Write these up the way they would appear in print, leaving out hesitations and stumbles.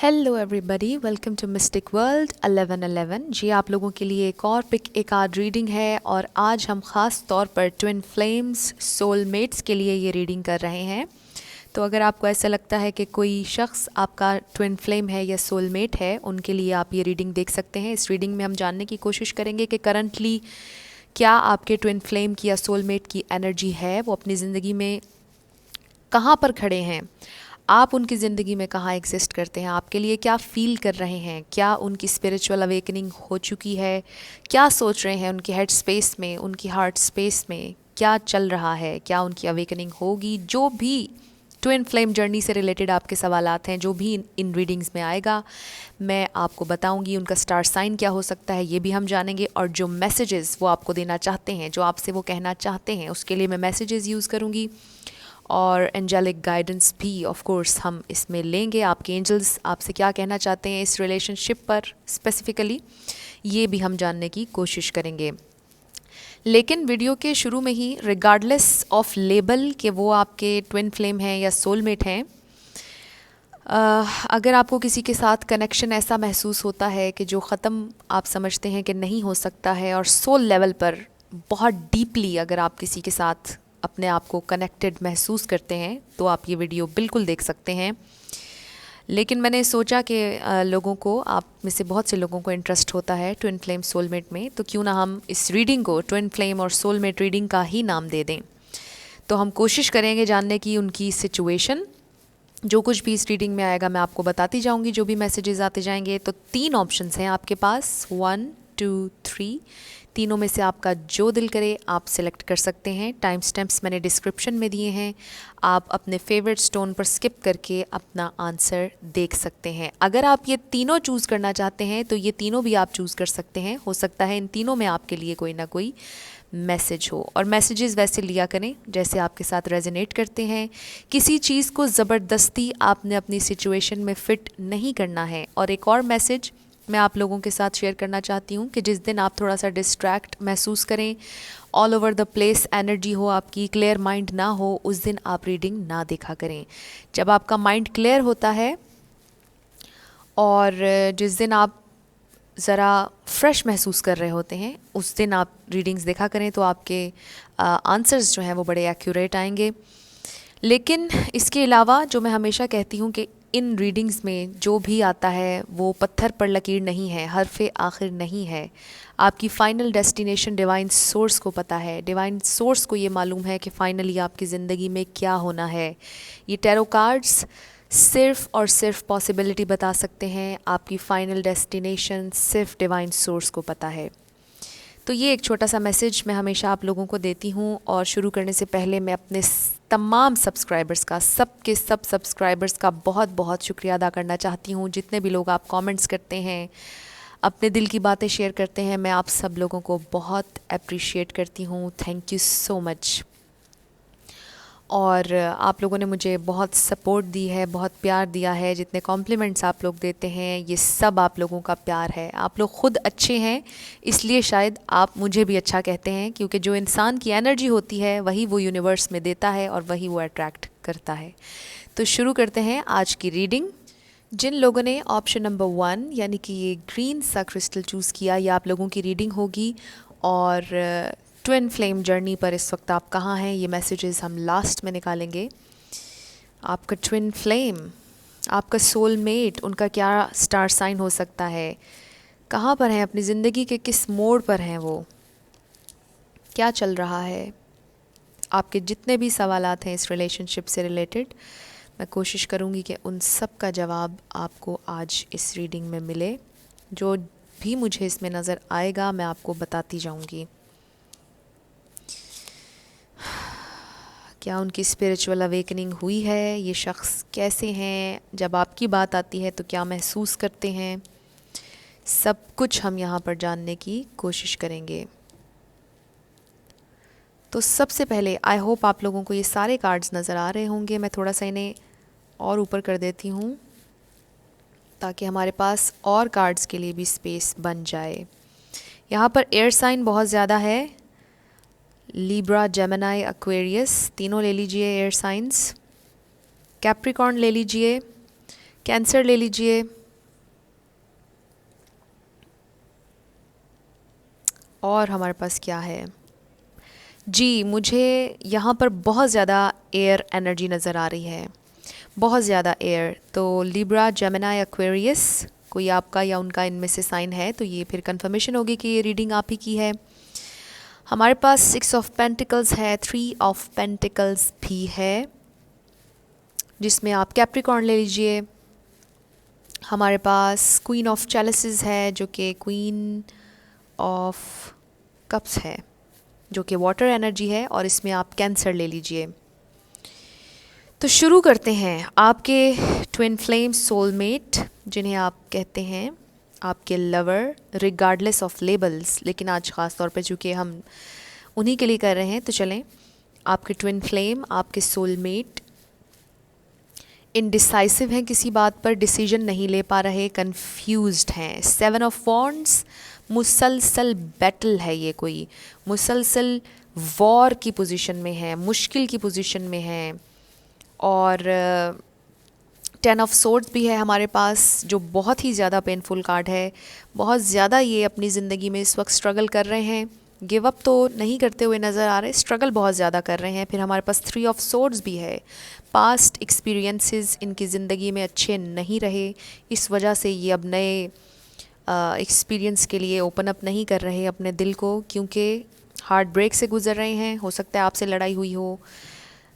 Hello everybody, welcome to mystic world 1111। जी, आप लोगों के लिए एक और पिक ए कार्ड रीडिंग है और आज हम ख़ास तौर पर ट्विन फ्लेम्स सोलमेट्स के लिए ये रीडिंग कर रहे हैं। तो अगर आपको ऐसा लगता है कि कोई शख्स आपका ट्विन फ्लेम है या सोलमेट है, उनके लिए आप ये रीडिंग देख सकते हैं। इस रीडिंग में हम जानने की कोशिश करेंगे कि करंटली क्या आपके ट्विन फ्लेम की या सोलमेट की एनर्जी है, वो अपनी ज़िंदगी में कहाँ पर खड़े हैं, आप उनकी ज़िंदगी में कहाँ एग्जिस्ट करते हैं, आपके लिए क्या फ़ील कर रहे हैं, क्या उनकी स्पिरिचुअल अवेकनिंग हो चुकी है, क्या सोच रहे हैं उनकी हेड स्पेस में, उनकी हार्ट स्पेस में क्या चल रहा है, क्या उनकी अवेकनिंग होगी। जो भी ट्विन फ्लेम जर्नी से रिलेटेड आपके सवालात हैं, जो भी इन रीडिंग्स में आएगा, मैं आपको बताऊंगी। उनका स्टार साइन क्या हो सकता है ये भी हम जानेंगे, और जो मैसेजेस वो आपको देना चाहते हैं, जो आपसे वो कहना चाहते हैं, उसके लिए मैं मैसेजेस यूज़ करूँगी और एंजेलिक गाइडेंस भी ऑफ कोर्स हम इसमें लेंगे। आपके एंजल्स आपसे क्या कहना चाहते हैं इस रिलेशनशिप पर स्पेसिफ़िकली, ये भी हम जानने की कोशिश करेंगे। लेकिन वीडियो के शुरू में ही, रिगार्डलेस ऑफ लेबल कि वो आपके ट्विन फ्लेम हैं या सोलमेट हैं, अगर आपको किसी के साथ कनेक्शन ऐसा महसूस होता है कि जो ख़त्म आप समझते हैं कि नहीं हो सकता है, और सोल लेवल पर बहुत डीपली अगर आप किसी के साथ अपने आप को कनेक्टेड महसूस करते हैं, तो आप ये वीडियो बिल्कुल देख सकते हैं। लेकिन मैंने सोचा कि लोगों को, आप में से बहुत से लोगों को इंटरेस्ट होता है ट्विन फ्लेम सोलमेट में, तो क्यों ना हम इस रीडिंग को ट्विन फ्लेम और सोलमेट रीडिंग का ही नाम दे दें। तो हम कोशिश करेंगे जानने की उनकी सिचुएशन। जो कुछ भी इस रीडिंग में आएगा मैं आपको बताती जाऊंगी, जो भी मैसेजेस आते जाएंगे। तो 3 ऑप्शंस हैं आपके पास, 1 2 3। तीनों में से आपका जो दिल करे आप सिलेक्ट कर सकते हैं। टाइम स्टैम्प्स मैंने डिस्क्रिप्शन में दिए हैं, आप अपने फेवरेट स्टोन पर स्किप करके अपना आंसर देख सकते हैं। अगर आप ये तीनों चूज़ करना चाहते हैं तो ये तीनों भी आप चूज़ कर सकते हैं। हो सकता है इन तीनों में आपके लिए कोई ना कोई मैसेज हो, और मैसेजेस वैसे लिया करें जैसे आपके साथ रेजोनेट करते हैं। किसी चीज़ को ज़बरदस्ती आपने अपनी सिचुएशन में फ़िट नहीं करना है। और एक और मैसेज मैं आप लोगों के साथ शेयर करना चाहती हूँ कि जिस दिन आप थोड़ा सा डिस्ट्रैक्ट महसूस करें, all over the place energy हो आपकी, क्लियर माइंड ना हो, उस दिन आप रीडिंग ना देखा करें। जब आपका माइंड क्लियर होता है और जिस दिन आप ज़रा फ्रेश महसूस कर रहे होते हैं, उस दिन आप रीडिंग्स देखा करें, तो आपके आंसर्स जो हैं वो बड़े एक्यूरेट आएंगे। लेकिन इसके अलावा जो मैं हमेशा कहती हूँ कि इन रीडिंग्स में जो भी आता है वो पत्थर पर लकीर नहीं है, हरफ़े आखिर नहीं है। आपकी फ़ाइनल डेस्टिनेशन डिवाइन सोर्स को पता है। डिवाइन सोर्स को ये मालूम है कि फ़ाइनली आपकी ज़िंदगी में क्या होना है। ये टैरो कार्ड्स सिर्फ़ और सिर्फ पॉसिबिलिटी बता सकते हैं, आपकी फ़ाइनल डेस्टिनेशन सिर्फ डिवाइन सोर्स को पता है। तो ये एक छोटा सा मैसेज मैं हमेशा आप लोगों को देती हूँ। और शुरू करने से पहले मैं अपने तमाम सब्सक्राइबर्स का, सब के सब सब्सक्राइबर्स का बहुत बहुत शुक्रिया अदा करना चाहती हूँ। जितने भी लोग आप कमेंट्स करते हैं, अपने दिल की बातें शेयर करते हैं, मैं आप सब लोगों को बहुत अप्रिशिएट करती हूँ। Thank you so much. और आप लोगों ने मुझे बहुत सपोर्ट दी है, बहुत प्यार दिया है। जितने कॉम्प्लीमेंट्स आप लोग देते हैं, ये सब आप लोगों का प्यार है। आप लोग खुद अच्छे हैं, इसलिए शायद आप मुझे भी अच्छा कहते हैं, क्योंकि जो इंसान की एनर्जी होती है वही वो यूनिवर्स में देता है और वही वो अट्रैक्ट करता है। तो शुरू करते हैं आज की रीडिंग। जिन लोगों ने ऑप्शन नंबर 1 यानी कि ये ग्रीन सा क्रिस्टल चूज़ किया, ये आप लोगों की रीडिंग होगी। और ट्विन फ्लेम जर्नी पर इस वक्त आप कहाँ हैं, ये मैसेजेस हम लास्ट में निकालेंगे। आपका ट्विन फ्लेम, आपका सोलमेट, उनका क्या स्टार साइन हो सकता है, कहाँ पर हैं अपनी ज़िंदगी के, किस मोड़ पर हैं वो, क्या चल रहा है। आपके जितने भी सवालात हैं इस रिलेशनशिप से रिलेटेड, मैं कोशिश करूँगी कि उन सब का जवाब आपको आज इस रीडिंग में मिले। जो भी मुझे इसमें नज़र आएगा मैं आपको बताती जाऊँगी। क्या उनकी स्पिरिचुअल अवेकनिंग हुई है, ये शख्स कैसे हैं, जब आपकी बात आती है तो क्या महसूस करते हैं, सब कुछ हम यहाँ पर जानने की कोशिश करेंगे। तो सबसे पहले आई होप आप लोगों को ये सारे कार्ड्स नज़र आ रहे होंगे। मैं थोड़ा सा इन्हें और ऊपर कर देती हूँ ताकि हमारे पास और कार्ड्स के लिए भी स्पेस बन जाए। यहाँ पर एयर साइन बहुत ज़्यादा है, लिब्रा, जेमिनी, एक्वेरियस, तीनों ले लीजिए एयर साइंस। कैप्रिकॉर्न ले लीजिए, कैंसर ले लीजिए। और हमारे पास क्या है जी, मुझे यहाँ पर बहुत ज़्यादा एयर एनर्जी नज़र आ रही है, बहुत ज़्यादा एयर। तो लिब्रा, जेमिनी, एक्वेरियस, कोई आपका या उनका इनमें से साइन है तो ये फिर कंफर्मेशन होगी कि ये रीडिंग आप ही की है। हमारे पास 6 ऑफ पेंटिकल्स है, 3 ऑफ पेंटिकल्स भी है, जिसमें आप कैप्रिकॉर्न ले लीजिए। हमारे पास क्वीन ऑफ चैलिसेस है, जो कि क्वीन ऑफ कप्स है, जो कि वाटर एनर्जी है, और इसमें आप कैंसर ले लीजिए। तो शुरू करते हैं। आपके ट्विन फ्लेम सोलमेट, जिन्हें आप कहते हैं आपके लवर, रिगार्डलेस ऑफ लेबल्स, लेकिन आज ख़ास तौर पे चूँकि हम उन्हीं के लिए कर रहे हैं तो चलें। आपके ट्विन फ्लेम, आपके सोलमेट इनडिसाइसिव हैं, किसी बात पर डिसीजन नहीं ले पा रहे, कंफ्यूज्ड हैं। 7 ऑफ वॉन्ड्स, मुसलसल बैटल है, ये कोई मुसलसल वॉर की पोजीशन में है, मुश्किल की पोजीशन में है। और 10 ऑफ सोर्ड्स भी है हमारे पास, जो बहुत ही ज़्यादा पेनफुल कार्ड है। बहुत ज़्यादा ये अपनी ज़िंदगी में इस वक्त स्ट्रगल कर रहे हैं, गिव अप तो नहीं करते हुए नज़र आ रहे, स्ट्रगल बहुत ज़्यादा कर रहे हैं। फिर हमारे पास 3 ऑफ सोर्ड्स भी है। पास्ट एक्सपीरियंसेस इनकी ज़िंदगी में अच्छे नहीं रहे, इस वजह से ये अब नए एक्सपीरियंस के लिए ओपन अप नहीं कर रहे अपने दिल को, क्योंकि हार्ट ब्रेक से गुजर रहे हैं। हो सकता है आपसे लड़ाई हुई हो,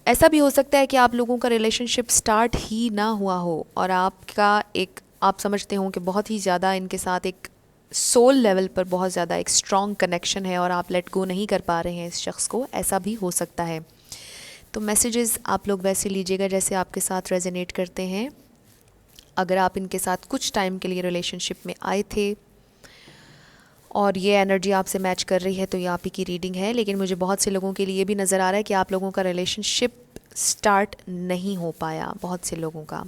ऐसा भी हो सकता है कि आप लोगों का रिलेशनशिप स्टार्ट ही ना हुआ हो और आपका एक, आप समझते हो कि बहुत ही ज़्यादा इनके साथ एक सोल लेवल पर बहुत ज़्यादा एक स्ट्रॉन्ग कनेक्शन है और आप लेट गो नहीं कर पा रहे हैं इस शख्स को, ऐसा भी हो सकता है। तो मैसेजेस आप लोग वैसे लीजिएगा जैसे आपके साथ रेजोनेट करते हैं। अगर आप इनके साथ कुछ टाइम के लिए रिलेशनशिप में आए थे और ये एनर्जी आपसे मैच कर रही है तो ये आप ही की रीडिंग है। लेकिन मुझे बहुत से लोगों के लिए भी नज़र आ रहा है कि आप लोगों का रिलेशनशिप स्टार्ट नहीं हो पाया, बहुत से लोगों का।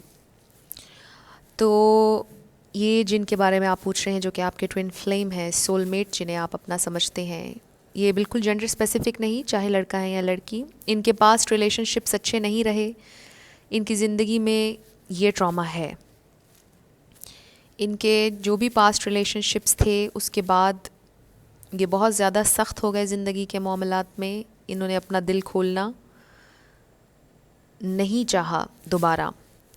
तो ये जिनके बारे में आप पूछ रहे हैं, जो कि आपके ट्विन फ्लेम है, सोलमेट जिन्हें आप अपना समझते हैं, ये बिल्कुल जेंडर स्पेसिफिक नहीं, चाहे लड़का है या लड़की। इनके पास्ट रिलेशनशिप्स अच्छे नहीं रहे, इनकी ज़िंदगी में ये ट्रॉमा है। इनके जो भी पास्ट रिलेशनशिप्स थे उसके बाद ये बहुत ज़्यादा सख्त हो गए ज़िंदगी के मामलात में। इन्होंने अपना दिल खोलना नहीं चाहा दोबारा,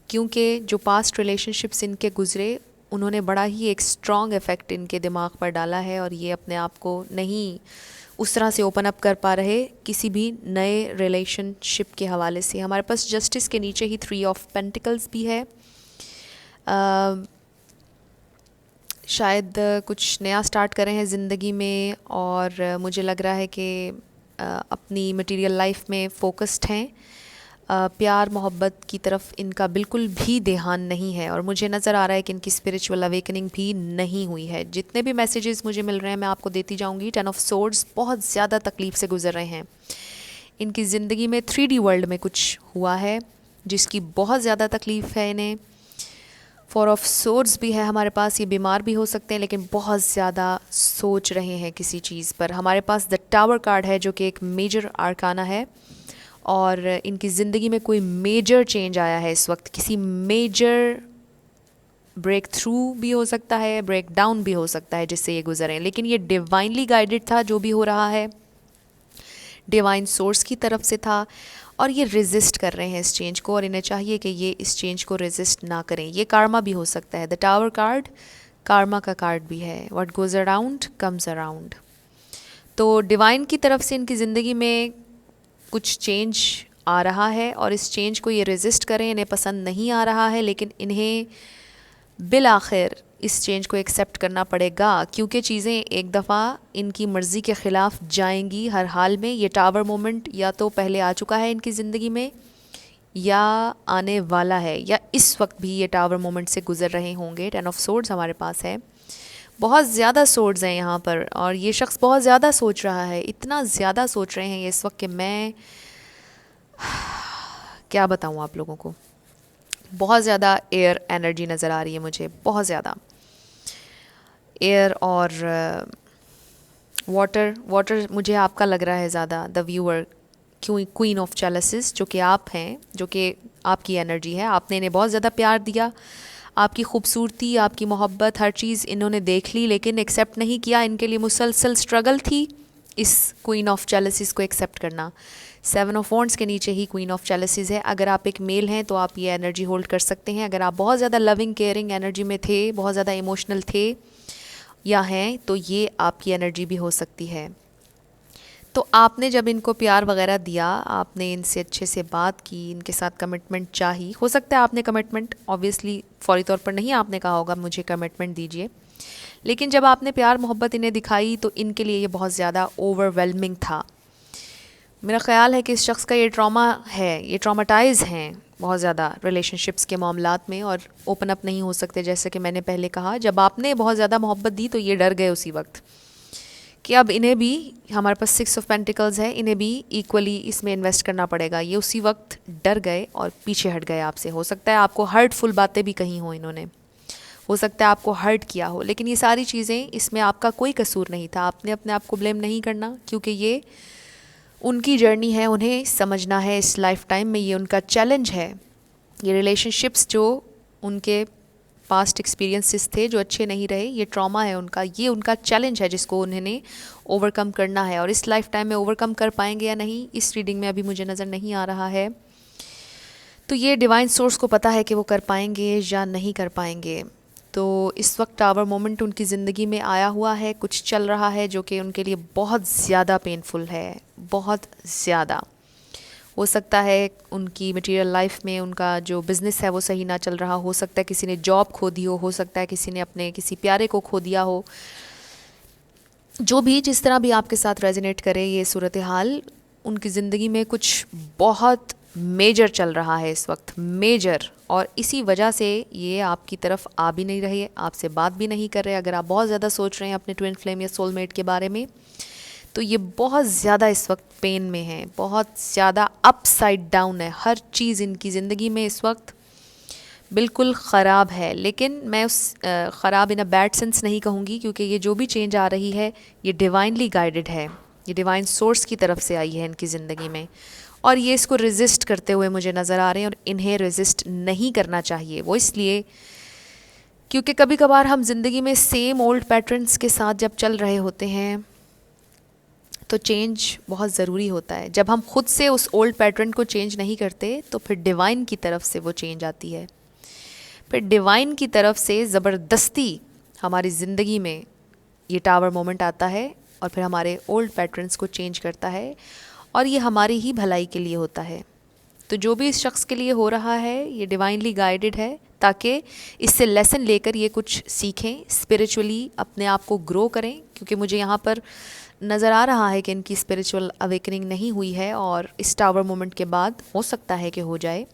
क्योंकि जो पास्ट रिलेशनशिप्स इनके गुज़रे उन्होंने बड़ा ही एक स्ट्रॉन्ग इफ़ेक्ट इनके दिमाग पर डाला है और ये अपने आप को नहीं उस तरह से ओपन अप कर पा रहे किसी भी नए रिलेशनशिप के हवाले से। हमारे पास जस्टिस के नीचे ही 3 ऑफ पेंटिकल्स भी है। शायद कुछ नया स्टार्ट कर रहे हैं ज़िंदगी में और मुझे लग रहा है कि अपनी मटेरियल लाइफ में फ़ोकस्ड हैं। प्यार मोहब्बत की तरफ इनका बिल्कुल भी ध्यान नहीं है और मुझे नज़र आ रहा है कि इनकी स्पिरिचुअल अवेकनिंग भी नहीं हुई है। जितने भी मैसेजेस मुझे मिल रहे हैं मैं आपको देती जाऊंगी। 10 ऑफ सोर्ड्स, बहुत ज़्यादा तकलीफ़ से गुजर रहे हैं। इनकी ज़िंदगी में 3D वर्ल्ड में कुछ हुआ है जिसकी बहुत ज़्यादा तकलीफ़ है इन्हें। 4 ऑफ सोर्ड्स भी है हमारे पास, ये बीमार भी हो सकते हैं लेकिन बहुत ज़्यादा सोच रहे हैं किसी चीज़ पर। हमारे पास द टावर कार्ड है जो कि एक मेजर आर्काना है और इनकी ज़िंदगी में कोई मेजर चेंज आया है इस वक्त, किसी मेजर ब्रेक थ्रू भी हो सकता है, ब्रेक डाउन भी हो सकता है जिससे ये गुजरे, लेकिन ये डिवाइनली गाइडेड था जो भी हो रहा है, डिवाइन सोर्स की तरफ से था और ये रेजिस्ट कर रहे हैं इस चेंज को और इन्हें चाहिए कि ये इस चेंज को रेजिस्ट ना करें। ये कार्मा भी हो सकता है। द टावर कार्ड कार्मा का कार्ड भी है। What goes around comes around. तो डिवाइन की तरफ से इनकी ज़िंदगी में कुछ चेंज आ रहा है और इस चेंज को ये रेजिस्ट करें, इन्हें पसंद नहीं आ रहा है लेकिन इन्हें बिल आखिर इस चेंज को एक्सेप्ट करना पड़ेगा क्योंकि चीज़ें एक दफ़ा इनकी मर्ज़ी के ख़िलाफ़ जाएंगी हर हाल में। ये टावर मोमेंट या तो पहले आ चुका है इनकी ज़िंदगी में या आने वाला है या इस वक्त भी ये टावर मोमेंट से गुज़र रहे होंगे। 10 ऑफ सोर्ड्स हमारे पास है। बहुत ज़्यादा सोर्ड्स हैं यहाँ पर और ये शख्स बहुत ज़्यादा सोच रहा है, इतना ज़्यादा सोच रहे हैं ये इस वक्त कि मैं क्या बताऊँ आप लोगों को। बहुत ज़्यादा एयर एनर्जी नज़र आ रही है मुझे, बहुत ज़्यादा एयर और वाटर मुझे आपका लग रहा है ज़्यादा, द व्यूअर, क्वीन ऑफ चैलिसेस, जो कि आप हैं, जो कि आपकी एनर्जी है। आपने इन्हें बहुत ज़्यादा प्यार दिया आपकी खूबसूरती, आपकी मोहब्बत, हर चीज़ इन्होंने देख ली लेकिन एक्सेप्ट नहीं किया। इनके लिए मुसलसल स्ट्रगल थी इस क्वीन ऑफ जेलसीज को एक्सेप्ट करना। 7 ऑफ वॉन्ड्स के नीचे ही क्वीन ऑफ जेलसीज है। अगर आप एक मेल हैं तो आप ये एनर्जी होल्ड कर सकते हैं। अगर आप बहुत ज़्यादा लविंग केयरिंग एनर्जी में थे, बहुत ज़्यादा इमोशनल थे या हैं, तो ये आपकी एनर्जी भी हो सकती है। तो आपने जब इनको प्यार वगैरह दिया, आपने इनसे अच्छे से बात की, इनके साथ कमिटमेंट चाही, हो सकता है आपने कमिटमेंट ऑब्वियसली फौरी तौर पर नहीं आपने कहा होगा मुझे कमिटमेंट दीजिए, लेकिन जब आपने प्यार मोहब्बत इन्हें दिखाई तो इनके लिए ये बहुत ज़्यादा ओवरवेलमिंग था। मेरा ख़्याल है कि इस शख्स का ये ट्रॉमा है, ये ट्रॉमाटाइज़ हैं बहुत ज़्यादा रिलेशनशिप्स के मामलात में और ओपन अप नहीं हो सकते। जैसे कि मैंने पहले कहा, जब आपने बहुत ज़्यादा मोहब्बत दी तो ये डर गए उसी वक्त कि अब इन्हें भी, हमारे पास 6 ऑफ पेंटिकल्स है, इन्हें भी इक्वली इसमें इन्वेस्ट करना पड़ेगा। ये उसी वक्त डर गए और पीछे हट गए आपसे। हो सकता है आपको हर्टफुल बातें भी कही हों इन्होंने, हो सकता है आपको हर्ट किया हो, लेकिन ये सारी चीज़ें, इसमें आपका कोई कसूर नहीं था। आपने अपने आप को ब्लेम नहीं करना, क्योंकि ये उनकी जर्नी है, उन्हें समझना है इस लाइफ टाइम में, ये उनका चैलेंज है। ये रिलेशनशिप्स जो उनके पास्ट एक्सपीरियंसेस थे जो अच्छे नहीं रहे, ये ट्रॉमा है उनका, ये उनका चैलेंज है जिसको उन्होंने ओवरकम करना है। और इस लाइफ टाइम में ओवरकम कर पाएंगे या नहीं, इस रीडिंग में अभी मुझे नज़र नहीं आ रहा है। तो ये डिवाइन सोर्स को पता है कि वो कर पाएंगे या नहीं कर पाएंगे। तो इस वक्त टावर मोमेंट उनकी ज़िंदगी में आया हुआ है, कुछ चल रहा है जो कि उनके लिए बहुत ज़्यादा पेनफुल है, बहुत ज़्यादा। हो सकता है उनकी मटेरियल लाइफ में उनका जो बिज़नेस है वो सही ना चल रहा, हो सकता है किसी ने जॉब खो दी हो सकता है किसी ने अपने किसी प्यारे को खो दिया हो। जो भी जिस तरह भी आपके साथ रेजोनेट करे ये सूरत हाल, उनकी ज़िंदगी में कुछ बहुत मेजर चल रहा है इस वक्त, मेजर। और इसी वजह से ये आपकी तरफ आ भी नहीं रहे, आपसे बात भी नहीं कर रहे। अगर आप बहुत ज़्यादा सोच रहे हैं अपने ट्विन फ्लेम या सोलमेट के बारे में, तो ये बहुत ज़्यादा इस वक्त पेन में है, बहुत ज़्यादा अपसाइड डाउन है। हर चीज़ इनकी ज़िंदगी में इस वक्त बिल्कुल ख़राब है। लेकिन मैं उस ख़राब इन अ बैड सेंस नहीं कहूँगी, क्योंकि ये जो भी चेंज आ रही है ये डिवाइनली गाइडेड है, ये डिवाइन सोर्स की तरफ से आई है इनकी ज़िंदगी में। और ये इसको रेजिस्ट करते हुए मुझे नज़र आ रहे हैं, और इन्हें रेजिस्ट नहीं करना चाहिए। वो इसलिए क्योंकि कभी कभार हम ज़िंदगी में सेम ओल्ड पैटर्न्स के साथ जब चल रहे होते हैं तो चेंज बहुत ज़रूरी होता है। जब हम खुद से उस ओल्ड पैटर्न को चेंज नहीं करते तो फिर डिवाइन की तरफ से वो चेंज आती है। फिर डिवाइन की तरफ से ज़बरदस्ती हमारी ज़िंदगी में ये टावर मोमेंट आता है और फिर हमारे ओल्ड पैटर्न्स को चेंज करता है, और ये हमारी ही भलाई के लिए होता है। तो जो भी इस शख्स के लिए हो रहा है ये डिवाइनली गाइडेड है, ताकि इससे लेसन लेकर ये कुछ सीखें, स्पिरिचुअली अपने आप को ग्रो करें। क्योंकि मुझे यहाँ पर नज़र आ रहा है कि इनकी स्पिरिचुअल अवेकनिंग नहीं हुई है, और इस टावर मोमेंट के बाद हो सकता है कि हो जाए,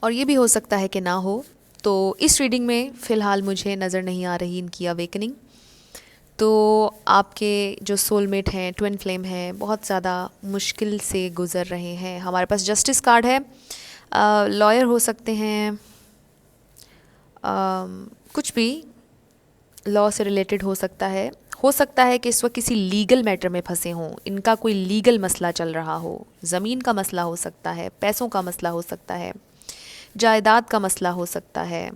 और ये भी हो सकता है कि ना हो। तो इस रीडिंग में फ़िलहाल मुझे नज़र नहीं आ रही इनकी अवेकनिंग। तो आपके जो सोलमेट हैं, ट्विन फ्लेम हैं, बहुत ज़्यादा मुश्किल से गुज़र रहे हैं। हमारे पास जस्टिस कार्ड है, लॉयर हो सकते हैं, कुछ भी लॉ से रिलेटेड हो सकता है। हो सकता है कि इस वक्त किसी लीगल मैटर में फंसे हों, इनका कोई लीगल मसला चल रहा हो, ज़मीन का मसला हो सकता है, पैसों का मसला हो सकता है, जायदाद का मसला हो सकता है,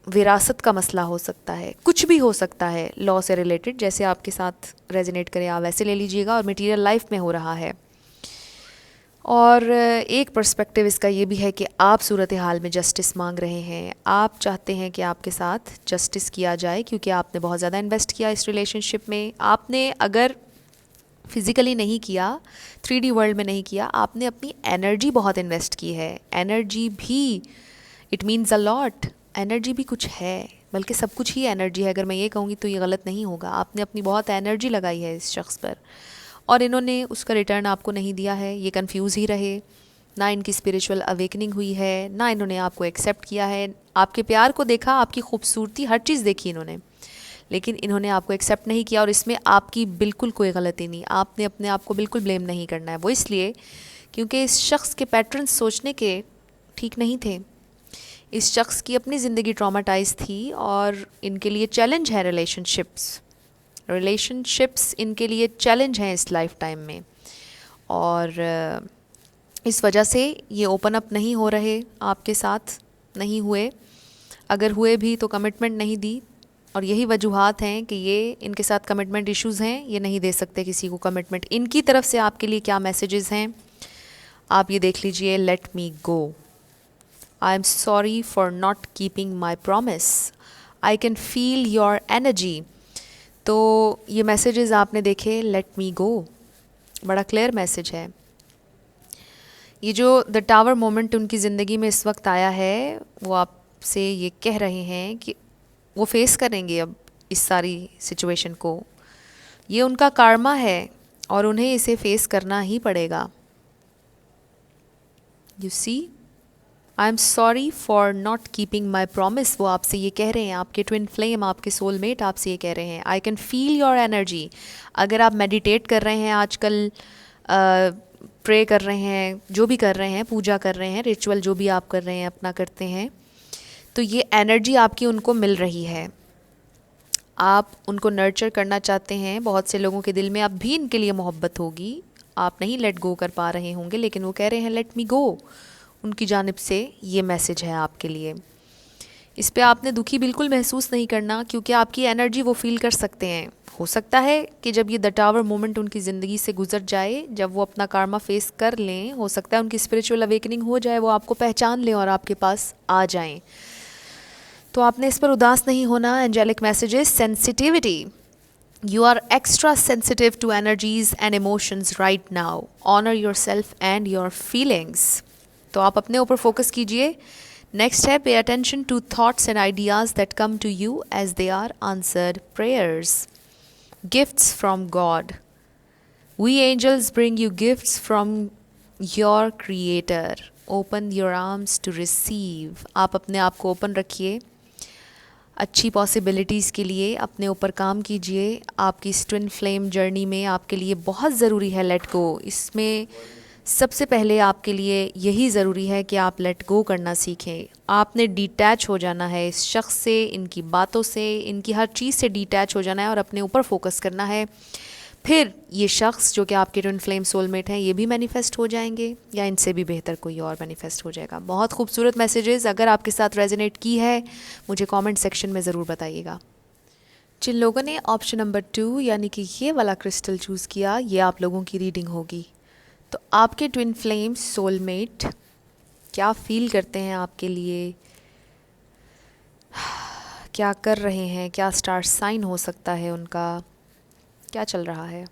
विरासत का मसला हो सकता है, कुछ भी हो सकता है लॉ से रिलेटेड। जैसे आपके साथ रेजोनेट करे आप वैसे ले लीजिएगा। और मटेरियल लाइफ में हो रहा है। और एक पर्सपेक्टिव इसका ये भी है कि आप सूरत हाल में जस्टिस मांग रहे हैं, आप चाहते हैं कि आपके साथ जस्टिस किया जाए, क्योंकि आपने बहुत ज़्यादा इन्वेस्ट किया इस रिलेशनशिप में। आपने अगर फिज़िकली नहीं किया, 3D वर्ल्ड में नहीं किया, आपने अपनी एनर्जी बहुत इन्वेस्ट की है। एनर्जी भी, it means a lot, energy भी कुछ है, बल्कि सब कुछ ही एनर्जी है। अगर मैं ये कहूँगी तो ये गलत नहीं होगा। आपने अपनी बहुत एनर्जी लगाई है इस शख्स पर, और इन्होंने उसका रिटर्न आपको नहीं दिया है। ये कंफ्यूज ही रहे, ना इनकी स्पिरिचुअल अवेकनिंग हुई है, ना इन्होंने आपको एक्सेप्ट किया है। आपके प्यार को देखा, आपकी खूबसूरती, हर चीज़ देखी इन्होंने, लेकिन इन्होंने आपको एक्सेप्ट नहीं किया। और इसमें आपकी बिल्कुल कोई गलती नहीं, आपने अपने आप को बिल्कुल ब्लेम नहीं करना है। वो इसलिए क्योंकि इस शख्स के पैटर्न सोचने के ठीक नहीं थे। इस शख्स की अपनी ज़िंदगी ट्रॉमाटाइज थी, और इनके लिए चैलेंज है रिलेशनशिप्स इनके लिए चैलेंज हैं इस लाइफ टाइम में। और इस वजह से ये ओपन अप नहीं हो रहे आपके साथ, नहीं हुए, अगर हुए भी तो कमिटमेंट नहीं दी, और यही वजूहात हैं कि ये इनके साथ कमिटमेंट इश्यूज़ हैं, ये नहीं दे सकते किसी को कमिटमेंट। इनकी तरफ से आपके लिए क्या मैसेजेस हैं आप ये देख लीजिए। Let me go, I am sorry for not keeping my promise, I can feel your energy. तो ये मैसेजेस आपने देखे, लेट मी गो, बड़ा क्लियर मैसेज है। ये जो द टावर मोमेंट उनकी ज़िंदगी में इस वक्त आया है, वो आपसे ये कह रहे हैं कि वो फेस करेंगे अब इस सारी सिचुएशन को, ये उनका कार्मा है और उन्हें इसे फेस करना ही पड़ेगा। You see, I am sorry for not keeping my promise, वो आपसे ये कह रहे हैं, आपके ट्विन फ्लेम, आपके सोलमेट आपसे ये कह रहे हैं। I can feel your energy, अगर आप मेडिटेट कर रहे हैं आजकल, प्रे कर रहे हैं, जो भी कर रहे हैं, पूजा कर रहे हैं, रिचुअल जो भी आप कर रहे हैं अपना करते हैं, तो ये एनर्जी आपकी उनको मिल रही है, आप उनको नर्चर करना चाहते हैं। बहुत से लोगों के दिल में अब भी इनके लिए मोहब्बत होगी, आप नहीं लेट गो कर पा रहे होंगे, लेकिन वो कह रहे हैं लेट मी गो। उनकी जानिब से ये मैसेज है आपके लिए। इस पे आपने दुखी बिल्कुल महसूस नहीं करना, क्योंकि आपकी एनर्जी वो फील कर सकते हैं। हो सकता है कि जब ये द टावर मोमेंट उनकी ज़िंदगी से गुजर जाए, जब वो अपना कार्मा फेस कर लें, हो सकता है उनकी स्पिरिचुअल अवेकनिंग हो जाए, वो आपको पहचान लें और आपके पास आ जाएं। तो आपने इस पर उदास नहीं होना। Angelic messages, sensitivity, you are extra sensitive to energies and emotions right now, honor yourself and your feelings। तो आप अपने ऊपर फोकस कीजिए। नेक्स्ट है, pay attention to thoughts and ideas that come to you as they are answered prayers, gifts from God, we angels bring you gifts from your creator, open your arms to receive. आप अपने आप को open रखिए अच्छी possibilities के लिए, अपने ऊपर काम कीजिए। आपकी इस ट्विन फ्लेम जर्नी में आपके लिए बहुत ज़रूरी है लेट गो। इसमें सबसे पहले आपके लिए यही ज़रूरी है कि आप लेट गो करना सीखें। आपने डिटैच हो जाना है इस शख्स से, इनकी बातों से, इनकी हर चीज़ से डिटैच हो जाना है और अपने ऊपर फोकस करना है। फिर ये शख्स जो कि आपके ट्विन फ्लेम सोलमेट हैं, ये भी मैनिफेस्ट हो जाएंगे, या इनसे भी बेहतर कोई और मैनिफेस्ट हो जाएगा। बहुत खूबसूरत मैसेजेस, अगर आपके साथ रेजोनेट की है मुझे कमेंट सेक्शन में ज़रूर बताइएगा। जिन लोगों ने ऑप्शन नंबर 2 यानी कि ये वाला क्रिस्टल चूज़ किया, ये आप लोगों की रीडिंग होगी। तो आपके ट्विन फ्लेम सोलमेट क्या फील करते हैं आपके लिए, क्या कर रहे हैं, क्या स्टार साइन हो सकता है उनका, क्या चल रहा है।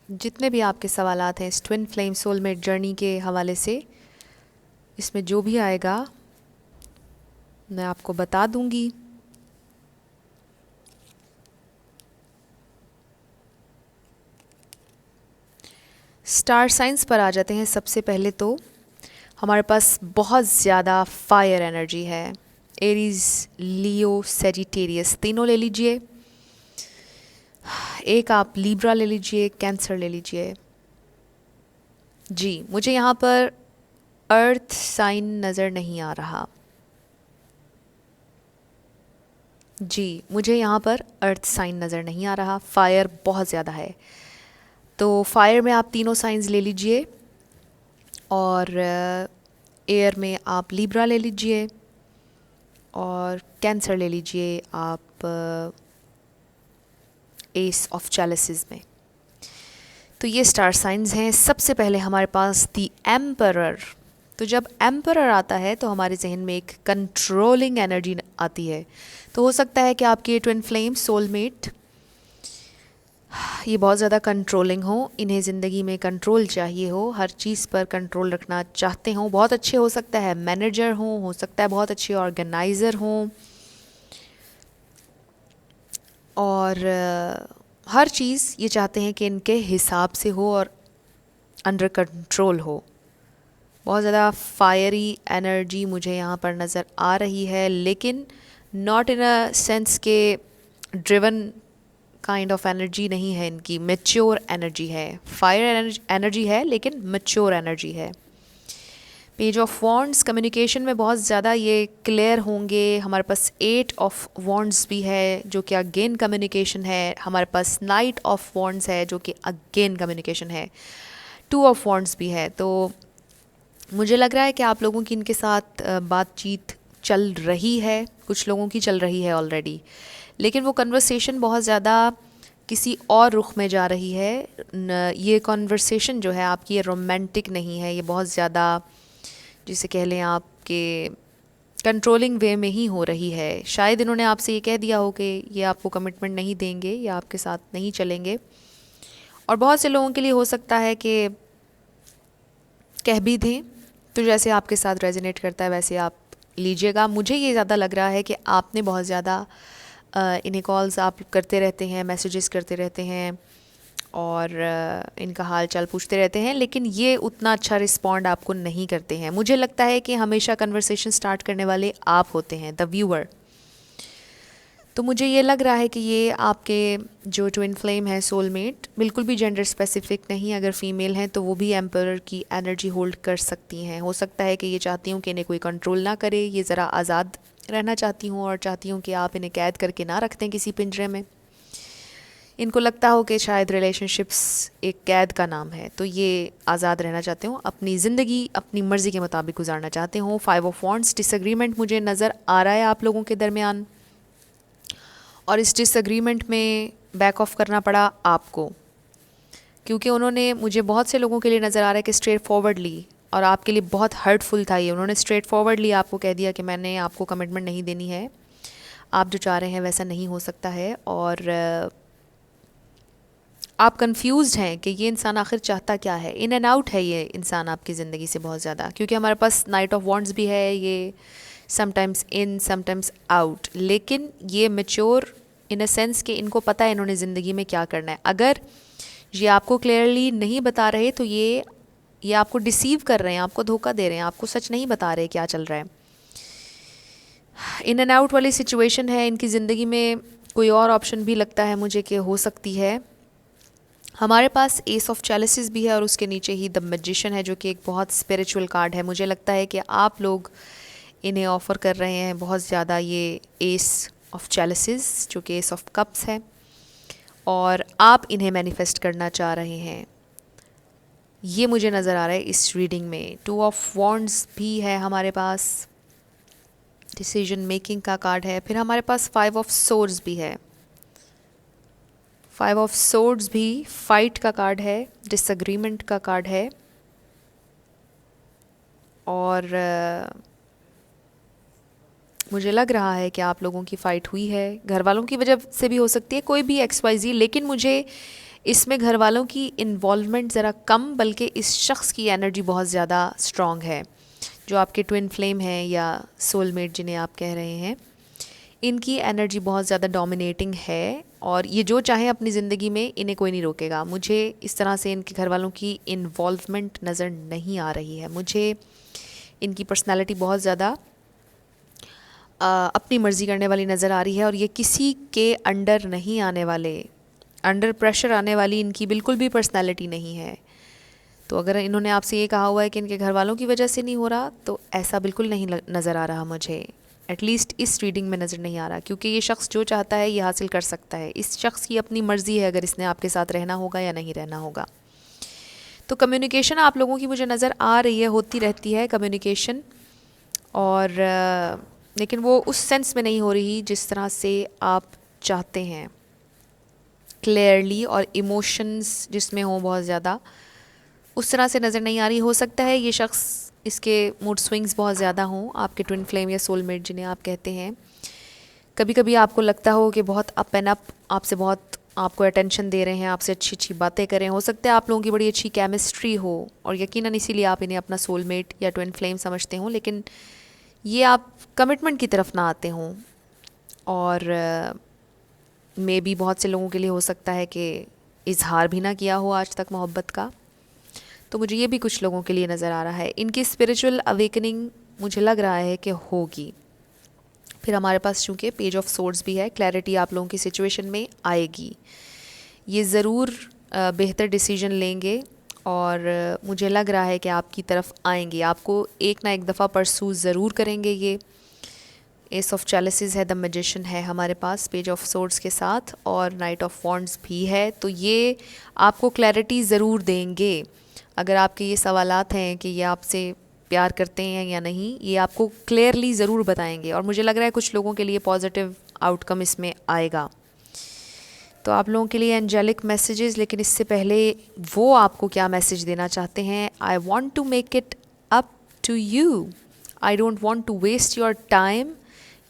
जितने भी आपके सवालात हैं इस ट्विन फ्लेम सोलमेट जर्नी के हवाले से, इसमें जो भी आएगा मैं आपको बता दूंगी। स्टार साइंस पर आ जाते हैं। सबसे पहले तो हमारे पास बहुत ज़्यादा फायर एनर्जी है। एरीज, लियो, सेजिटेरियस तीनों ले लीजिए, एक आप लीब्रा ले लीजिए, कैंसर ले लीजिए। जी, मुझे यहाँ पर अर्थ साइन नज़र नहीं आ रहा। जी, मुझे यहाँ पर अर्थ साइन नज़र नहीं आ रहा। फायर बहुत ज़्यादा है, तो फायर में आप तीनों साइंस ले लीजिए, और एयर में आप लीब्रा ले लीजिए, और कैंसर ले लीजिए आप एस ऑफ चैलिसेस में। तो ये स्टार साइंस हैं। सबसे पहले हमारे पास दी एम्परर। तो जब एम्परर आता है तो हमारे जहन में एक कंट्रोलिंग एनर्जी आती है। तो हो सकता है कि आपके ट्विन फ्लेम सोलमेट ये बहुत ज़्यादा कंट्रोलिंग हो, इन्हें ज़िंदगी में कंट्रोल चाहिए हो, हर चीज़ पर कंट्रोल रखना चाहते हों। बहुत अच्छे, हो सकता है मैनेजर हों, हो सकता है बहुत अच्छे ऑर्गेनाइज़र हों, और हर चीज़ ये चाहते हैं कि इनके हिसाब से हो और अंडर कंट्रोल हो। बहुत ज़्यादा फायरी एनर्जी मुझे यहाँ पर नज़र आ रही है, लेकिन नॉट इन अ सेंस के ड्रिवन काइंड ऑफ एनर्जी नहीं है इनकी, मैच्योर एनर्जी है। फायर एनर्जी है लेकिन मैच्योर एनर्जी है। पेज ऑफ वॉन्ड्स कम्युनिकेशन में बहुत ज़्यादा ये क्लियर होंगे। हमारे पास 8 ऑफ वॉन्ड्स भी है जो कि अगेन कम्युनिकेशन है। हमारे पास नाइट ऑफ वॉन्ड्स है जो कि अगेन कम्युनिकेशन है। 2 ऑफ वॉन्ड्स भी है। तो मुझे लग रहा है कि आप लोगों की इनके साथ बातचीत चल रही है, कुछ लोगों की चल रही है ऑलरेडी, लेकिन वो कन्वर्सेशन बहुत ज़्यादा किसी और रुख में जा रही है। ये कन्वर्सेशन जो है आपकी ये रोमांटिक नहीं है, ये बहुत ज़्यादा जिसे कह लें आपके कंट्रोलिंग वे में ही हो रही है। शायद इन्होंने आपसे ये कह दिया हो कि ये आपको कमिटमेंट नहीं देंगे या आपके साथ नहीं चलेंगे, और बहुत से लोगों के लिए हो सकता है कि कह भी दें, तो जैसे आपके साथ रेजोनेट करता है वैसे आप लीजिएगा। मुझे ये ज़्यादा लग रहा है कि आपने बहुत ज़्यादा इन्हें कॉल्स आप करते रहते हैं, मैसेजेस करते रहते हैं और इनका हाल चाल पूछते रहते हैं, लेकिन ये उतना अच्छा रिस्पॉन्ड आपको नहीं करते हैं। मुझे लगता है कि हमेशा कन्वर्सेशन स्टार्ट करने वाले आप होते हैं, द व्यूअर। तो मुझे ये लग रहा है कि ये आपके जो ट्विन फ्लेम है, सोलमेट, बिल्कुल भी जेंडर स्पेसिफिक नहीं। अगर फीमेल हैं तो वो भी एम्परर की एनर्जी होल्ड कर सकती हैं। हो सकता है कि ये चाहती हूँ कि इन्हें कोई कंट्रोल ना करे, ये ज़रा आज़ाद रहना चाहती हूँ और चाहती हूँ कि आप इन्हें कैद करके ना रखते हैं किसी पिंजरे में। इनको लगता हो कि शायद रिलेशनशिप्स एक कैद का नाम है, तो ये आज़ाद रहना चाहते हो, अपनी ज़िंदगी अपनी मर्ज़ी के मुताबिक गुजारना चाहते हो। 5 ऑफ वॉन्ड्स, डिसएग्रीमेंट मुझे नज़र आ रहा है आप लोगों के दरमियान, और इस डिसएग्रीमेंट में बैक ऑफ करना पड़ा आपको, क्योंकि उन्होंने, मुझे बहुत से लोगों के लिए नज़र आ रहा है कि स्ट्रेट फॉरवर्डली, और आपके लिए बहुत हर्टफुल था ये, उन्होंने स्ट्रेट फॉरवर्डली आपको कह दिया कि मैंने आपको कमिटमेंट नहीं देनी है, आप जो चाह रहे हैं वैसा नहीं हो सकता है। और आप कंफ्यूज्ड हैं कि ये इंसान आखिर चाहता क्या है। इन एंड आउट है ये इंसान आपकी ज़िंदगी से बहुत ज़्यादा, क्योंकि हमारे पास नाइट ऑफ वॉन्ड्स भी है, ये समटाइम्स इन समटाइम्स आउट, लेकिन ये मैच्योर इन अ सेंस कि इनको पता है इन्होंने ज़िंदगी में क्या करना है। अगर ये आपको क्लियरली नहीं बता रहे तो ये आपको डिसीव कर रहे हैं, आपको धोखा दे रहे हैं, आपको सच नहीं बता रहे क्या चल रहा है। इन एंड आउट वाली सिचुएशन है इनकी ज़िंदगी में। कोई और ऑप्शन भी लगता है मुझे कि हो सकती है। हमारे पास एस ऑफ चैलिसेस भी है और उसके नीचे ही द मैजिशियन है, जो कि एक बहुत स्पिरिचुअल कार्ड है। मुझे लगता है कि आप लोग इन्हें ऑफ़र कर रहे हैं बहुत ज़्यादा ये एस ऑफ चैलिसेस, जो कि एस ऑफ कप्स है, और आप इन्हें मैनिफेस्ट करना चाह रहे हैं, ये मुझे नज़र आ रहा है इस रीडिंग में। 2 ऑफ वॉन्ड्स भी है हमारे पास, डिसीजन मेकिंग का कार्ड है। फिर हमारे पास 5 ऑफ सोर्ड्स भी है। 5 ऑफ सोर्ड्स भी फाइट का कार्ड है, डिसएग्रीमेंट का कार्ड है, और मुझे लग रहा है कि आप लोगों की फ़ाइट हुई है, घर वालों की वजह से भी हो सकती है, कोई भी XYZ, लेकिन मुझे इसमें घर वालों की इन्वॉल्वमेंट ज़रा कम, बल्कि इस शख्स की एनर्जी बहुत ज़्यादा स्ट्रॉन्ग है, जो आपके ट्विन फ्लेम हैं या सोलमेट जिन्हें आप कह रहे हैं। इनकी एनर्जी बहुत ज़्यादा डोमिनेटिंग है, और ये जो चाहें अपनी ज़िंदगी में इन्हें कोई नहीं रोकेगा। मुझे इस तरह से इनके घर वालों की इन्वॉल्वमेंट नज़र नहीं आ रही है। मुझे इनकी पर्सनालिटी बहुत ज़्यादा अपनी मर्ज़ी करने वाली नज़र आ रही है, और ये किसी के अंडर नहीं आने वाले, अंडर प्रेशर आने वाली इनकी बिल्कुल भी पर्सनालिटी नहीं है। तो अगर इन्होंने आपसे ये कहा हुआ है कि इनके घर वालों की वजह से नहीं हो रहा, तो ऐसा बिल्कुल नहीं नज़र आ रहा मुझे, एटलीस्ट इस रीडिंग में नज़र नहीं आ रहा, क्योंकि ये शख्स जो चाहता है ये हासिल कर सकता है। इस शख्स की अपनी मर्ज़ी है अगर इसने आपके साथ रहना होगा या नहीं रहना होगा। तो कम्युनिकेशन आप लोगों की मुझे नज़र आ रही है, होती रहती है कम्युनिकेशन, और लेकिन वो उस सेंस में नहीं हो रही जिस तरह से आप चाहते हैं, क्लियरली, और इमोशंस जिसमें हो बहुत ज़्यादा, उस तरह से नज़र नहीं आ रही। हो सकता है ये शख्स, इसके मूड स्विंग्स बहुत ज़्यादा हों, आपके ट्विन फ्लेम या सोलमेट जिन्हें आप कहते हैं। कभी कभी आपको लगता हो कि बहुत अप एंड अप, आपसे बहुत आपको अटेंशन दे रहे हैं, आपसे अच्छी अच्छी बातें करें। हो सकता है आप लोगों की बड़ी अच्छी केमिस्ट्री हो, और यकीनन इसीलिए आप इन्हें अपना सोलमेट या ट्विन फ्लेम समझते हो, लेकिन ये आप कमिटमेंट की तरफ ना आते हों। और मे बी बहुत से लोगों के लिए हो सकता है कि इजहार भी ना किया हो आज तक मोहब्बत का। तो मुझे ये भी कुछ लोगों के लिए नज़र आ रहा है। इनकी स्पिरिचुअल अवेकनिंग मुझे लग रहा है कि होगी। फिर हमारे पास चूँकि पेज ऑफ सोर्ड्स भी है, क्लैरिटी आप लोगों की सिचुएशन में आएगी। ये ज़रूर बेहतर डिसीजन लेंगे, और मुझे लग रहा है कि आपकी तरफ आएंगे, आपको एक ना एक दफ़ा परसू ज़रूर करेंगे। ये एस ऑफ चैलिसेस है, द मैजिशियन है हमारे पास पेज ऑफ सोर्ड्स के साथ, और नाइट ऑफ वॉन्ड्स भी है। तो ये आपको क्लैरिटी ज़रूर देंगे। अगर आपके ये सवालात हैं कि ये आपसे प्यार करते हैं या नहीं, ये आपको क्लियरली ज़रूर बताएंगे। और मुझे लग रहा है कुछ लोगों के लिए पॉजिटिव आउटकम इसमें आएगा। तो आप लोगों के लिए एंजेलिक मैसेजेस, लेकिन इससे पहले वो आपको क्या मैसेज देना चाहते हैं। I want to make it up to you, I don't want to waste your time,